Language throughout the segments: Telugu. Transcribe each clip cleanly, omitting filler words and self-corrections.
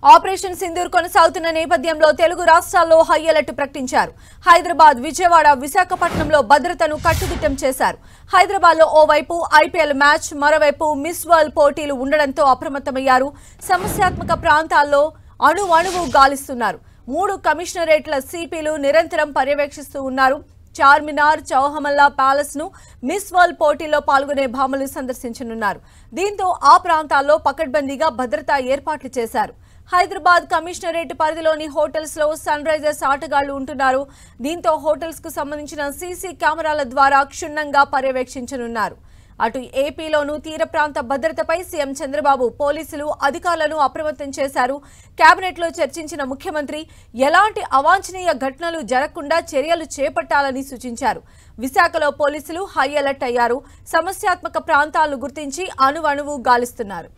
ఆపరేషన్ సింధూర్ కొనసాగుతున్న నేపథ్యంలో తెలుగు రాష్ట్రాల్లో హై అలర్ట్ ప్రకటించారు. హైదరాబాద్, విజయవాడ, విశాఖపట్నంలో భద్రతను కట్టుదిట్టం చేశారు. హైదరాబాద్లో ఓవైపు ఐపీఎల్ మ్యాచ్, మరోవైపు మిస్ వరల్డ్ పోటీలు ఉండడంతో అప్రమత్తమయ్యారు. సమస్యాత్మక ప్రాంతాల్లో అణువణువు గాలిస్తున్నారు. 3 కమిషనరేట్ల సిపిలు నిరంతరం పర్యవేక్షిస్తూ ఉన్నారు. చార్మినార్, చౌహమల్లా ప్యాలెస్ ను మిస్ వరల్డ్ పోటీల్లో పాల్గొనే భామలు సందర్శించనున్నారు. దీంతో ఆ ప్రాంతాల్లో పకడ్బందీగా భద్రతా ఏర్పాట్లు చేశారు. హైదరాబాద్ కమిషనరేట్ పరిధిలోని హోటల్స్ లో సన్ రైజర్స్ ఆటగాళ్లు ఉంటున్నారు. దీంతో హోటల్స్ కు సంబంధించిన సీసీ కెమెరాల ద్వారా క్షుణ్ణంగా పర్యవేక్షించనున్నారు. అటు ఏపీలోనూ తీర ప్రాంత భద్రతపై సీఎం చంద్రబాబు పోలీసులు అధికారులను అప్రమత్తం చేశారు. కేబినెట్ లో చర్చించిన ముఖ్యమంత్రి ఎలాంటి అవాంఛనీయ ఘటనలు జరగకుండా చర్యలు చేపట్టాలని సూచించారు. విశాఖలో పోలీసులు హై అలర్ట్ అయ్యారు. సమస్యాత్మక ప్రాంతాలను గుర్తించి అణువణువు గాలిస్తున్నారు.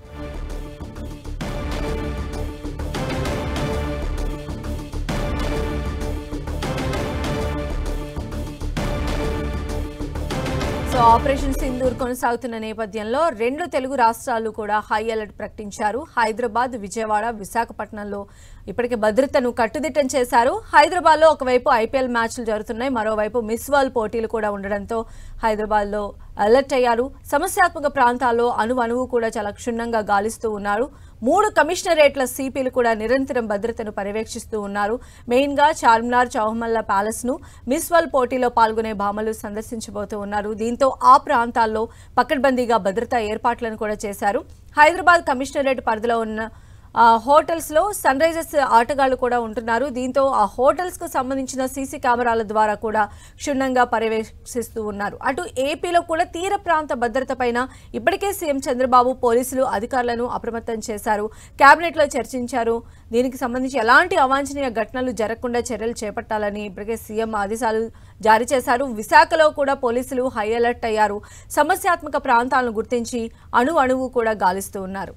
ఆపరేషన్ సింధూర్ కొనసాగుతున్న నేపథ్యంలో 2 తెలుగు రాష్ట్రాలు కూడా హై అలర్ట్ ప్రకటించారు. హైదరాబాద్, విజయవాడ, విశాఖపట్నంలో ఇప్పటికే భద్రతను కట్టుదిట్టం చేశారు. హైదరాబాద్లో ఒకవైపు ఐపీఎల్ మ్యాచ్లు జరుగుతున్నాయి, మరోవైపు మిస్ వరల్డ్ పోటీలు కూడా ఉండడంతో హైదరాబాద్లో అలర్ట్ అయ్యారు. సమస్యాత్మక ప్రాంతాల్లో అణువణువు కూడా చాలా క్షుణ్ణంగా గాలిస్తూ ఉన్నారు. 3 కమిషనరేట్ల సిపిలు కూడా నిరంతరం భద్రతను పర్యవేక్షిస్తూ ఉన్నారు. మెయిన్ గా చార్మినార్, చౌహమల్లా ప్యాలెస్ ను మిస్ వరల్డ్ పోటీలో పాల్గొనే భామలు సందర్శించబోతూ ఉన్నారు. దీంతో ఆ ప్రాంతాల్లో పకడ్బందీగా భద్రతా ఏర్పాట్లను కూడా చేశారు. హైదరాబాద్ కమిషనరేట్ పరిధిలో ఉన్న హోటల్స్ లో సన్ రైజర్స్ ఆటగాళ్లు కూడా ఉంటున్నారు. దీంతో ఆ హోటల్స్ కు సంబంధించిన సీసీ కెమెరాల ద్వారా కూడా క్షుణ్ణంగా పర్యవేక్షిస్తూ ఉన్నారు. అటు ఏపీలో కూడా తీర ప్రాంత భద్రత పైన ఇప్పటికే సీఎం చంద్రబాబు పోలీసులు అధికారులను అప్రమత్తం చేశారు. కేబినెట్ లో చర్చించారు. దీనికి సంబంధించి ఎలాంటి అవాంఛనీయ ఘటనలు జరగకుండా చర్యలు చేపట్టాలని ఇప్పటికే సీఎం ఆదేశాలు జారీ చేశారు. విశాఖలో కూడా పోలీసులు హై అలర్ట్ అయ్యారు. సమస్యాత్మక ప్రాంతాలను గుర్తించి అణువణువు కూడా గాలిస్తూ ఉన్నారు.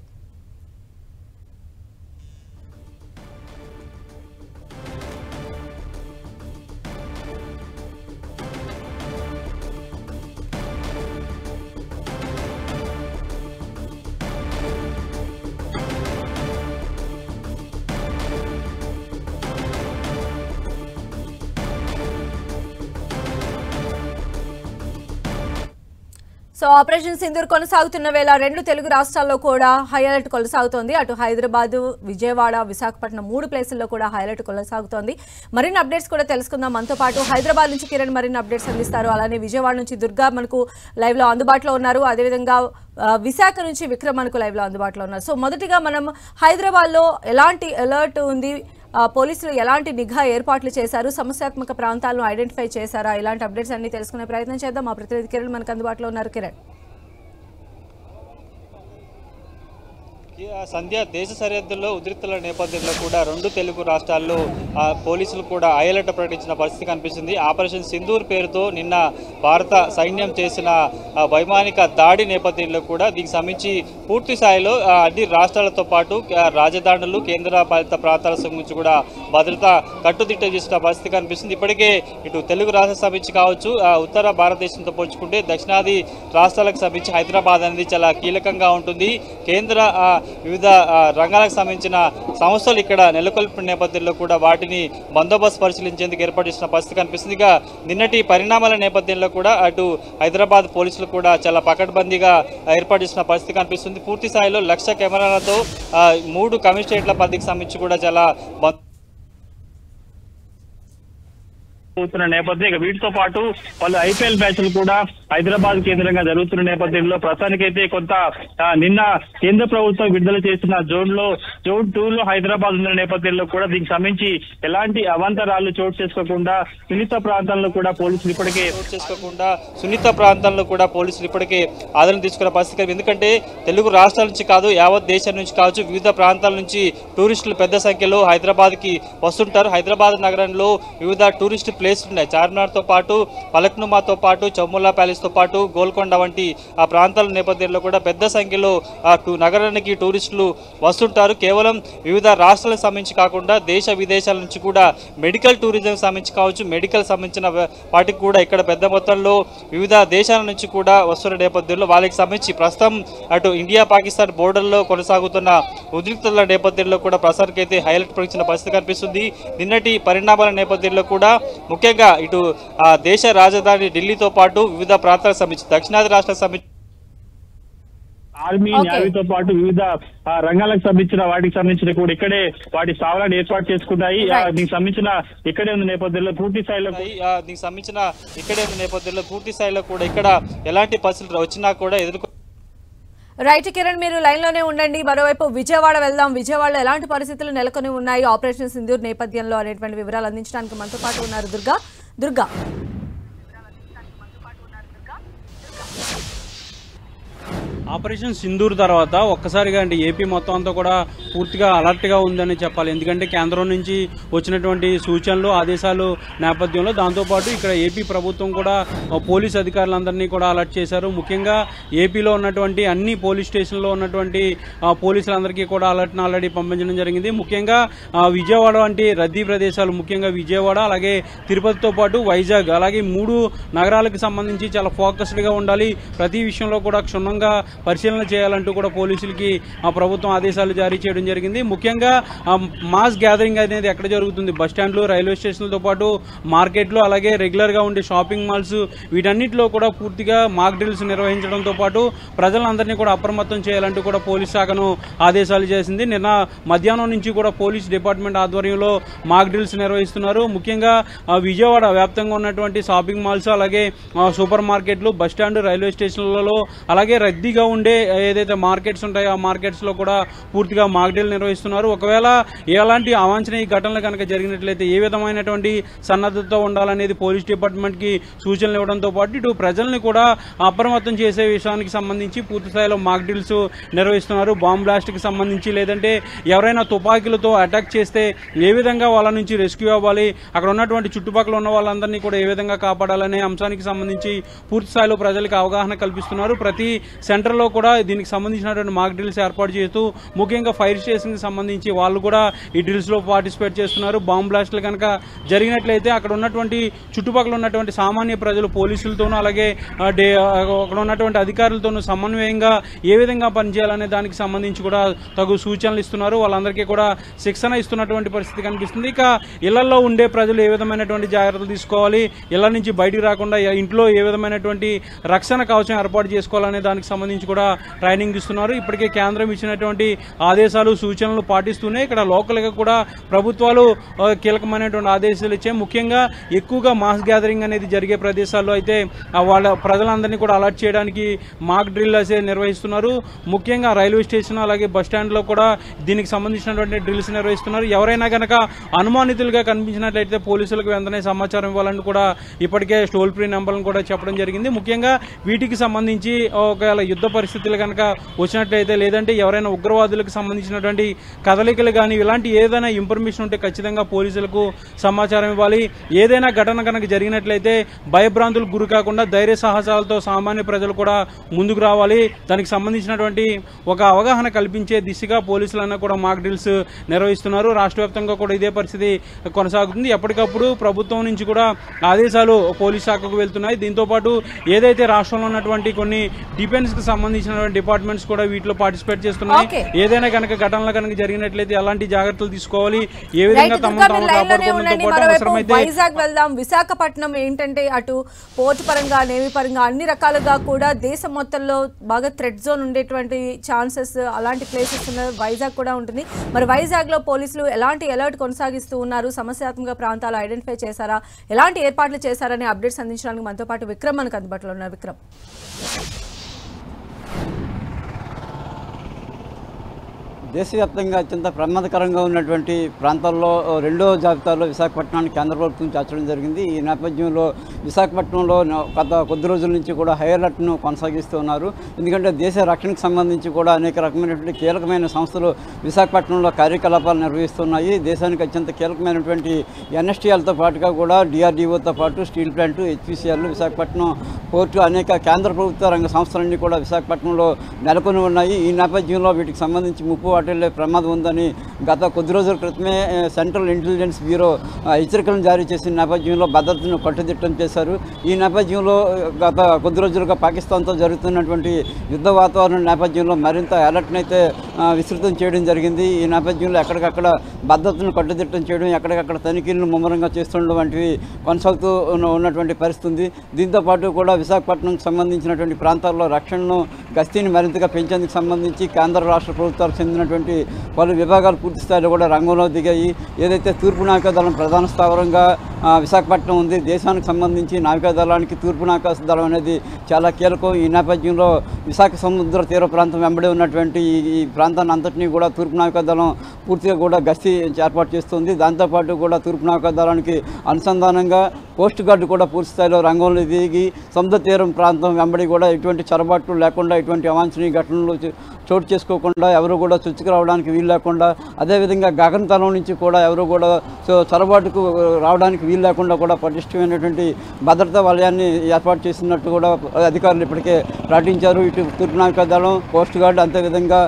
ఆపరేషన్ సింధూర్ కొనసాగుతున్న వేళ 2 తెలుగు రాష్ట్రాల్లో కూడా హై అలర్ట్ కొనసాగుతోంది. అటు హైదరాబాద్, విజయవాడ, విశాఖపట్నం 3 ప్లేసుల్లో కూడా హై అలర్ట్ కొనసాగుతోంది. మరిన్ని అప్డేట్స్ కూడా తెలుసుకుందాం. మనతో పాటు హైదరాబాద్ నుంచి కిరణ్ మరిన్ని అప్డేట్స్ అందిస్తారు. అలానే విజయవాడ నుంచి దుర్గా మనకు లైవ్ లో అందుబాటులో ఉన్నారు. అదేవిధంగా విశాఖ నుంచి విక్రమ్ మనకు లైవ్ లో అందుబాటులో ఉన్నారు. సో మొదటిగా మనం హైదరాబాద్ లో ఎలాంటి అలర్ట్ ఉంది, పోలీసులు ఎలాంటి నిఘా ఏర్పాట్లు చేశారు, సమస్యాత్మక ప్రాంతాలను ఐడెంటిఫై చేశారా, ఇలాంటి అప్డేట్స్ అన్ని తెలుసుకునే ప్రయత్నం చేద్దాం. మా ప్రతినిధి కిరణ్ మనకు అందుబాటులో ఉన్నారు. కిరణ్, సంధ్య, దేశ సరిహద్దుల్లో ఉద్రిక్తల నేపథ్యంలో కూడా 2 తెలుగు రాష్ట్రాల్లో పోలీసులు కూడా హై అలర్ట్ ప్రకటించిన పరిస్థితి కనిపిస్తుంది. ఆపరేషన్ సింధూర్ పేరుతో నిన్న భారత సైన్యం చేసిన వైమానిక దాడి నేపథ్యంలో కూడా దీనికి సంబంధించి పూర్తి స్థాయిలో అన్ని రాష్ట్రాలతో పాటు రాజధానులు, కేంద్ర పాలిత ప్రాంతాల సంబంధించి కూడా భద్రత కట్టుదిట్టం చేసిన పరిస్థితి కనిపిస్తుంది. ఇప్పటికే ఇటు తెలుగు రాష్ట్రాలకు సంబంధించి కావచ్చు, ఉత్తర భారతదేశంతో పోల్చుకుంటే దక్షిణాది రాష్ట్రాలకు సంబంధించి హైదరాబాద్ అనేది చాలా కీలకంగా ఉంటుంది. కేంద్ర వివిధ రంగాలకు సంబంధించిన సంస్థలు ఇక్కడ నెలకొల్పిన నేపథ్యంలో కూడా వాటిని బందోబస్తు పరిశీలించేందుకు ఏర్పాటు చేసిన పరిస్థితి కనిపిస్తుంది. ఇక నిన్నటి పరిణామాల నేపథ్యంలో కూడా అటు హైదరాబాద్ పోలీసులు కూడా చాలా పకడ్బందీగా ఏర్పాటు చేసిన పరిస్థితి కనిపిస్తుంది. పూర్తి స్థాయిలో 1,00,000 కెమెరాలతో 3 కమిషనరేట్ల పరిధికి సంబంధించి కూడా చాలా నేపథ్యం. ఇక వీటితో పాటు పలు ఐపీఎల్ మ్యాచ్లు కూడా హైదరాబాద్ కేంద్రంగా జరుగుతున్న నేపథ్యంలో ప్రస్తుతానికైతే కొంత నిన్న కేంద్ర ప్రభుత్వం విడుదల చేసిన జోన్ 2లో హైదరాబాద్ ఉన్న నేపథ్యంలో కూడా దీనికి సంబంధించి ఎలాంటి అవాంతరాలు చోటు చేసుకోకుండా సున్నిత ప్రాంతాల్లో కూడా పోలీసులు ఇప్పటికే ఆదరణ తీసుకున్న పరిస్థితి. ఎందుకంటే తెలుగు రాష్ట్రాల నుంచి కాదు, యావత్ దేశం నుంచి కావచ్చు, వివిధ ప్రాంతాల నుంచి టూరిస్టులు పెద్ద సంఖ్యలో హైదరాబాద్ కి వస్తుంటారు. హైదరాబాద్ నగరంలో వివిధ టూరిస్ట్ ప్లేస్లు ఉన్నాయి. చార్మినార్తో పాటు పలక్నుమాతో పాటు చౌముల్లా ప్యాలెస్తో పాటు గోల్కొండ వంటి ఆ ప్రాంతాల నేపథ్యంలో కూడా పెద్ద సంఖ్యలో నగరానికి టూరిస్టులు వస్తుంటారు. కేవలం వివిధ రాష్ట్రాలకు సంబంధించి కాకుండా దేశ విదేశాల నుంచి కూడా మెడికల్ టూరిజం సంబంధించి కావచ్చు, మెడికల్ సంబంధించిన వాటికి కూడా ఇక్కడ పెద్ద మొత్తంలో వివిధ దేశాల నుంచి కూడా వస్తున్న నేపథ్యంలో వాళ్ళకి సంబంధించి ప్రస్తుతం అటు ఇండియా పాకిస్తాన్ బోర్డర్లో కొనసాగుతున్న ఉద్రిక్తతల నేపథ్యంలో కూడా ప్రస్తుతానికి అయితే హైలైట్ ప్రకటించిన పరిస్థితి కనిపిస్తుంది. నిన్నటి పరిణామాల నేపథ్యంలో కూడా ముఖ్యంగా ఇటు దేశ రాజధాని ఢిల్లీతో పాటు వివిధ ప్రాంతాలకు సంబంధించి దక్షిణాది రాష్ట్రాలకు సంబంధించి ఆర్మీ నేవీతో పాటు వివిధ రంగాలకు సంబంధించిన వాటికి సంబంధించిన కూడా ఇక్కడే వాటి స్థావరాలు ఏర్పాటు చేసుకుంటాయి. దీనికి సంబంధించిన ఇక్కడే ఉన్న నేపథ్యంలో పూర్తి స్థాయిలో కూడా ఇక్కడ ఎలాంటి పరిస్థితులు వచ్చినా కూడా రైట్ కిరణ్, మీరు లైన్ లోనే ఉండండి. మరోవైపు విజయవాడ వెళ్దాం. విజయవాడలో ఎలాంటి పరిస్థితులు నెలకొని ఉన్నాయి ఆపరేషన్ సింధూర్ నేపథ్యంలో అనేటువంటి వివరాలు అందించడానికి మనతో పాటు ఉన్నారు దుర్గా. ఆపరేషన్ సింధూర్ తర్వాత ఒక్కసారిగా అంటే ఏపీ మొత్తం అంతా కూడా పూర్తిగా అలర్ట్గా ఉందని చెప్పాలి. ఎందుకంటే కేంద్రం నుంచి వచ్చినటువంటి సూచనలు ఆదేశాలు నేపథ్యంలో దాంతోపాటు ఇక్కడ ఏపీ ప్రభుత్వం కూడా పోలీస్ అధికారులందరినీ కూడా అలర్ట్ చేశారు. ముఖ్యంగా ఏపీలో ఉన్నటువంటి అన్ని పోలీస్ స్టేషన్లో ఉన్నటువంటి పోలీసులందరికీ కూడా అలర్ట్ను ఆల్రెడీ పంపించడం జరిగింది. ముఖ్యంగా విజయవాడ వంటి రద్దీ ప్రదేశాలు, ముఖ్యంగా విజయవాడ అలాగే తిరుపతితో పాటు వైజాగ్ అలాగే 3 నగరాలకు సంబంధించి చాలా ఫోకస్డ్గా ఉండాలి, ప్రతి విషయంలో కూడా క్షుణ్ణంగా పరిశీలన చేయాలంటూ కూడా పోలీసులకి ప్రభుత్వం ఆదేశాలు జారీ చేయడం జరిగింది. ముఖ్యంగా మాస్ గ్యాదరింగ్ అనేది ఎక్కడ జరుగుతుంది, బస్టాండ్లు, రైల్వే స్టేషన్లతో పాటు మార్కెట్లు అలాగే రెగ్యులర్ గా ఉండే షాపింగ్ మాల్స్ వీటన్నిటిలో కూడా పూర్తిగా మాక్ డ్రిల్స్ నిర్వహించడంతో పాటు ప్రజలందరినీ కూడా అప్రమత్తం చేయాలంటూ కూడా పోలీస్ శాఖను ఆదేశాలు చేసింది. నిన్న మధ్యాహ్నం నుంచి కూడా పోలీస్ డిపార్ట్మెంట్ ఆధ్వర్యంలో మాక్ డ్రిల్స్ నిర్వహిస్తున్నారు. ముఖ్యంగా విజయవాడ వ్యాప్తంగా ఉన్నటువంటి షాపింగ్ మాల్స్ అలాగే సూపర్ మార్కెట్లు, బస్టాండ్, రైల్వే స్టేషన్లలో అలాగే రద్దీగా ఉండే ఏదైతే మార్కెట్స్ ఉంటాయో ఆ మార్కెట్స్ లో కూడా పూర్తిగా మాక్ డ్రిల్ నిర్వహిస్తున్నారు. ఒకవేళ ఎలాంటి అవాంఛనీయ ఘటనలు కనుక జరిగినట్లయితే ఏ విధమైనటువంటి సన్నద్ధతతో ఉండాలనేది పోలీస్ డిపార్ట్మెంట్ కి సూచనలు ఇవ్వడంతో పాటు ఇటు ప్రజల్ని కూడా అప్రమత్తం చేసే విషయానికి సంబంధించి పూర్తి స్థాయిలో మాక్ డ్రిల్స్ నిర్వహిస్తున్నారు. బాంబ్ బ్లాస్ట్ కి సంబంధించి లేదంటే ఎవరైనా తుపాకీలతో అటాక్ చేస్తే ఏ విధంగా వాళ్ళ నుంచి రెస్క్యూ అవ్వాలి, అక్కడ ఉన్నటువంటి చుట్టుపక్కల ఉన్న వాళ్ళందరినీ కూడా ఏ విధంగా కాపాడాలనే అంశానికి సంబంధించి పూర్తి స్థాయిలో ప్రజలకు అవగాహన కల్పిస్తున్నారు. ప్రతి సెంటర్లో కూడా దీనికి సంబంధించినటువంటి మాక్ డ్రిల్స్ ఏర్పాటు చేస్తూ ముఖ్యంగా ఫైర్ స్టేషన్ కి సంబంధించి వాళ్ళు కూడా ఈ డ్రిల్స్ లో పార్టిసిపేట్ చేస్తున్నారు. బాంబ్ బ్లాస్ట్లు కనుక జరిగినట్లయితే అక్కడ ఉన్నటువంటి చుట్టుపక్కల ఉన్నటువంటి సామాన్య ప్రజలు పోలీసులతోనూ అలాగే అక్కడ ఉన్నటువంటి అధికారులతోనూ సమన్వయంగా ఏ విధంగా పనిచేయాలనే దానికి సంబంధించి కూడా తగు సూచనలు ఇస్తున్నారు. వాళ్ళందరికీ కూడా శిక్షణ ఇస్తున్నటువంటి పరిస్థితి కనిపిస్తుంది. ఇక ఇళ్లలో ఉండే ప్రజలు ఏ విధమైనటువంటి జాగ్రత్తలు తీసుకోవాలి, ఇళ్ల నుంచి బయటికి రాకుండా ఇంట్లో ఏ విధమైనటువంటి రక్షణ కవచం ఏర్పాటు చేసుకోవాలనే దానికి సంబంధించి కూడా ట్రైనింగ్ ఇస్తున్నారు. ఇప్పటికే కేంద్రం ఇచ్చినటువంటి ఆదేశాలు సూచనలు పాటిస్తూనే ఇక్కడ లోకల్ గా కూడా ప్రభుత్వాలు కీలకమైనటువంటి ఆదేశాలు ఇచ్చాయి. ముఖ్యంగా ఎక్కువగా మాస్ గ్యాదరింగ్ అనేది జరిగే ప్రదేశాల్లో అయితే వాళ్ళ ప్రజలందరినీ కూడా అలర్ట్ చేయడానికి మాక్ డ్రిల్ అయితే నిర్వహిస్తున్నారు. ముఖ్యంగా రైల్వే స్టేషన్ అలాగే బస్టాండ్ లో కూడా దీనికి సంబంధించినటువంటి డ్రిల్స్ నిర్వహిస్తున్నారు. ఎవరైనా కనుక అనుమానితులుగా కనిపించినట్లయితే పోలీసులకు వెంటనే సమాచారం ఇవ్వాలని కూడా ఇప్పటికే టోల్ ఫ్రీ నెంబర్లను కూడా చెప్పడం జరిగింది. ముఖ్యంగా వీటికి సంబంధించి ఒకవేళ యుద్ధ పరిస్థితులు కనుక వచ్చినట్లయితే లేదంటే ఎవరైనా ఉగ్రవాదులకు సంబంధించినటువంటి కదలికలు కానీ ఇలాంటి ఏదైనా ఇన్ఫర్మేషన్ ఉంటే ఖచ్చితంగా పోలీసులకు సమాచారం ఇవ్వాలి. ఏదైనా ఘటన కనుక జరిగినట్లయితే భయభ్రాంతులకు గురి కాకుండా ధైర్య సాహసాలతో సామాన్య ప్రజలు కూడా ముందుకు రావాలి. దానికి సంబంధించినటువంటి ఒక అవగాహన కల్పించే దిశగా పోలీసులన్నా కూడా మాక్ డ్రిల్స్ నిర్వహిస్తున్నారు. రాష్ట్ర వ్యాప్తంగా కూడా ఇదే పరిస్థితి కొనసాగుతుంది. ఎప్పటికప్పుడు ప్రభుత్వం నుంచి కూడా ఆదేశాలు పోలీస్ శాఖకు వెళ్తున్నాయి. దీంతో పాటు ఏదైతే రాష్ట్రంలో ఉన్నటువంటి కొన్ని డిఫెన్స్ కి సంబంధించినటువంటి డిపార్ట్మెంట్స్ కూడా వీటిలో పార్టిసిపేట్ చేస్తున్నాయి. ఏదైనా కనుక ఘటనలు కనుక జరిగినట్లయితే అలాంటి జాగ్రత్తలు తీసుకోవాలి, ఏ విధంగా తమను తాము కాపాడుకోవడంతో పాటు అవసరమైతే వైజాగ్ వెళ్దాం. విశాఖపట్నం ఏంటంటే అటు పోర్టు పరంగా నేవీ పరంగా అన్ని రకాలుగా కూడా దేశం మొత్తంలో బాగా థ్రెడ్ జోన్ ఉండేటువంటి ఛాన్సెస్ అలాంటి ప్లేసెస్ వైజాగ్ కూడా ఉంటుంది. మరి వైజాగ్ లో పోలీసులు ఎలాంటి అలర్ట్ కొనసాగిస్తూ ఉన్నారు, సమస్యాత్మక ప్రాంతాలు ఐడెంటిఫై చేశారా, ఎలాంటి ఏర్పాట్లు చేశారనే అప్డేట్స్ అందించడానికి మనతో పాటు విక్రమ్ మనకు అందుబాటులో ఉన్నారు. విక్రమ్, దేశవ్యాప్తంగా అత్యంత ప్రమాదకరంగా ఉన్నటువంటి ప్రాంతాల్లో రెండో జాబితాలో విశాఖపట్నాన్ని కేంద్ర ప్రభుత్వం చేర్చడం జరిగింది. ఈ నేపథ్యంలో విశాఖపట్నంలో గత కొద్ది రోజుల నుంచి కూడా హై అలర్ట్ను కొనసాగిస్తూ ఉన్నారు. ఎందుకంటే దేశ రక్షణకు సంబంధించి కూడా అనేక రకమైనటువంటి కీలకమైన సంస్థలు విశాఖపట్నంలో కార్యకలాపాలు నిర్వహిస్తున్నాయి. దేశానికి అత్యంత కీలకమైనటువంటి ఎన్ఎస్టీఎల్తో పాటుగా కూడా డిఆర్డీఓతో పాటు steel plant, HPCL, Visakhapatnam port అనేక కేంద్ర ప్రభుత్వ రంగ సంస్థలన్నీ కూడా విశాఖపట్నంలో నెలకొని ఉన్నాయి. ఈ నేపథ్యంలో వీటికి సంబంధించి ముప్పు వాటిల్లే ప్రమాదం ఉందని గత కొద్ది రోజుల క్రితమే సెంట్రల్ ఇంటెలిజెన్స్ బ్యూరో హెచ్చరికలను జారీ చేసిన నేపథ్యంలో భద్రతను కట్టుదిట్టం చేశారు. ఈ నేపథ్యంలో గత కొద్ది రోజులుగా పాకిస్తాన్తో జరుగుతున్నటువంటి యుద్ధ వాతావరణం నేపథ్యంలో మరింత అలర్ట్ని అయితే విస్తృతం చేయడం జరిగింది. ఈ నేపథ్యంలో ఎక్కడికక్కడ భద్రతను కట్టుదిట్టం చేయడం, ఎక్కడికక్కడ తనిఖీలను ముమ్మరంగా చేస్తుండడం వంటివి కొనసాగుతూ ఉన్నటువంటి పరిస్థితి ఉంది. దీంతోపాటు కూడా విశాఖపట్నంకు సంబంధించినటువంటి ప్రాంతాల్లో రక్షణను గస్తీని మరింతగా పెంచేందుకు సంబంధించి కేంద్ర రాష్ట్ర ప్రభుత్వాలకు చెందినటువంటి పలు విభాగాలు పూర్తి స్థాయిలో కూడా రంగంలో దిగాయి. ఏదైతే తూర్పు నావికాదళం ప్రధాన స్థావరంగా విశాఖపట్నం ఉంది. దేశానికి సంబంధించి నావికాదళానికి తూర్పు నావికాదళం అనేది చాలా కీలకం. ఈ నేపథ్యంలో విశాఖ సముద్ర తీర ప్రాంతం వెంబడి ఉన్నటువంటి ఈ ప్రాంతాన్ని అంతటినీ కూడా తూర్పు నావికాదళం పూర్తిగా కూడా గస్తీ ఏర్పాటు చేస్తుంది. దాంతోపాటు కూడా తూర్పు నావికాదళానికి అనుసంధానంగా కోస్ట్ గార్డు కూడా పూర్తి స్థాయిలో రంగంలో దిగి సముద్ర తీరం ప్రాంతం వెంబడి కూడా ఎటువంటి చొరబాట్లు లేకుండా, ఎటువంటి అవాంఛనీయ ఘటనలు చోటు చేసుకోకుండా, ఎవరు కూడా చొచ్చుకు రావడానికి వీలు లేకుండా, అదేవిధంగా గగనతలం నుంచి కూడా ఎవరు కూడా చొరబాటుకు రావడానికి వీలు లేకుండా కూడా పటిష్టమైనటువంటి భద్రతా వలయాన్ని ఏర్పాటు చేసినట్టు కూడా అధికారులు ఇప్పటికే ప్రకటించారు. ఇటు తూర్పు నావికాదళం, కోస్ట్ గార్డు, అంతేవిధంగా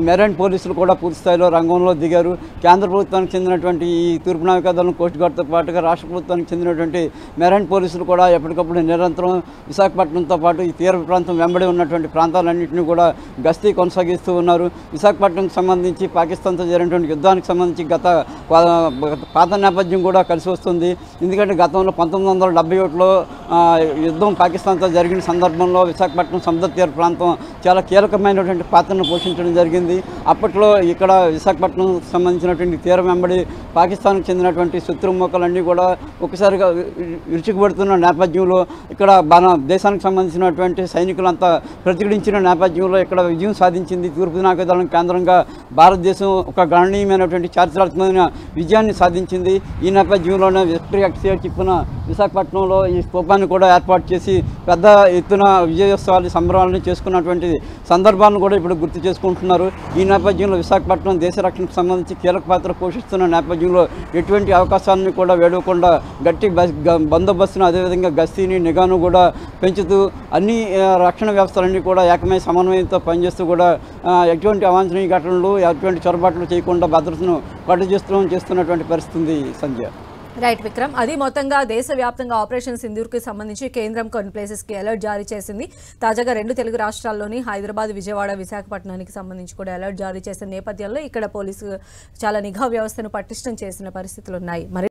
మెరైన్ పోలీసులు కూడా పూర్తి స్థాయిలో రంగంలో దిగారు. కేంద్ర ప్రభుత్వానికి చెందినటువంటి ఈ తూర్పు నావికాదళం, కోస్ట్ గార్డుతో పాటుగా రాష్ట్ర ప్రభుత్వానికి చెందినటువంటి మెరైన్ పోలీసులు కూడా ఎప్పటికప్పుడు నిరంతరం విశాఖపట్నంతో పాటు ఈ తీర ప్రాంతం వెంబడి ఉన్నటువంటి ప్రాంతాలన్నింటినీ కూడా గస్తీ కొనసాగిస్తూ ఉన్నారు. విశాఖపట్నంకి సంబంధించి పాకిస్తాన్తో జరిగినటువంటి యుద్ధానికి సంబంధించి గత పాత నేపథ్యం కూడా కలిసి వస్తుంది. ఎందుకంటే గతంలో 1971లో యుద్ధం పాకిస్తాన్తో జరిగిన సందర్భంలో విశాఖపట్నం సముద్ర తీర ప్రాంతం చాలా కీలకమైనటువంటి పాత్రను పోషించడం జరిగింది. అప్పట్లో ఇక్కడ విశాఖపట్నం సంబంధించినటువంటి తీరం వెంబడి పాకిస్తాన్కి చెందినటువంటి శత్రుముఖలన్నీ కూడా ఒకసారిగా విరుచుకుపడుతున్న నేపథ్యంలో ఇక్కడ మన దేశానికి సంబంధించినటువంటి సైనికులంతా ప్రతిఘటించిన నేపథ్యంలో ఇక్కడ విజయం సాధించింది. తూర్పు నావికాదళం కేంద్రంగా భారతదేశం ఒక గణనీయమైనటువంటి చారిత్రాత్మకమైన విజయాన్ని సాధించింది. ఈ నేపథ్యంలోనే విక్టరీ ఎక్స్చేంజ్ చిప్పున విశాఖపట్నంలో ఈ స్తూపాన్ని కూడా ఏర్పాటు చేసి పెద్ద ఎత్తున విజయోత్సవాలు సంబరాలను చేసుకున్నటువంటి సందర్భాలను కూడా ఇప్పుడు గుర్తు చేసుకుంటున్నారు. ఈ నేపథ్యంలో విశాఖపట్నం దేశ రక్షణకు సంబంధించి కీలక పాత్ర పోషిస్తున్న నేపథ్యంలో ఎటువంటి అవకాశాలను కూడా వేడవకుండా గట్టి బందోబస్తును, అదేవిధంగా గస్తీని, నిఘాను కూడా పెంచుతూ అన్ని రక్షణ వ్యవస్థలన్నీ కూడా ఏకమై సమన్వయంతో పనిచేస్తూ కూడా ఎటువంటి అవాంఛనీయ ఘటనలు, ఎటువంటి చొరబాట్లు చేయకుండా భద్రతను చేస్తున్నటువంటి పరిస్థితి ఉంది. సంధ్య. రైట్ విక్రమ్, అది మొత్తంగా దేశవ్యాప్తంగా ఆపరేషన్ సింధూర్కి సంబంధించి కేంద్రం కొన్ని ప్లేసెస్కి అలర్ట్ జారీ చేసింది. తాజాగా 2 తెలుగు రాష్ట్రాల్లోని హైదరాబాద్, విజయవాడ, విశాఖపట్నానికి సంబంధించి కూడా అలర్ట్ జారీ చేసిన నేపథ్యంలో ఇక్కడ పోలీసు చాలా నిఘా వ్యవస్థను పటిష్టం చేసిన పరిస్థితులు ఉన్నాయి. మరి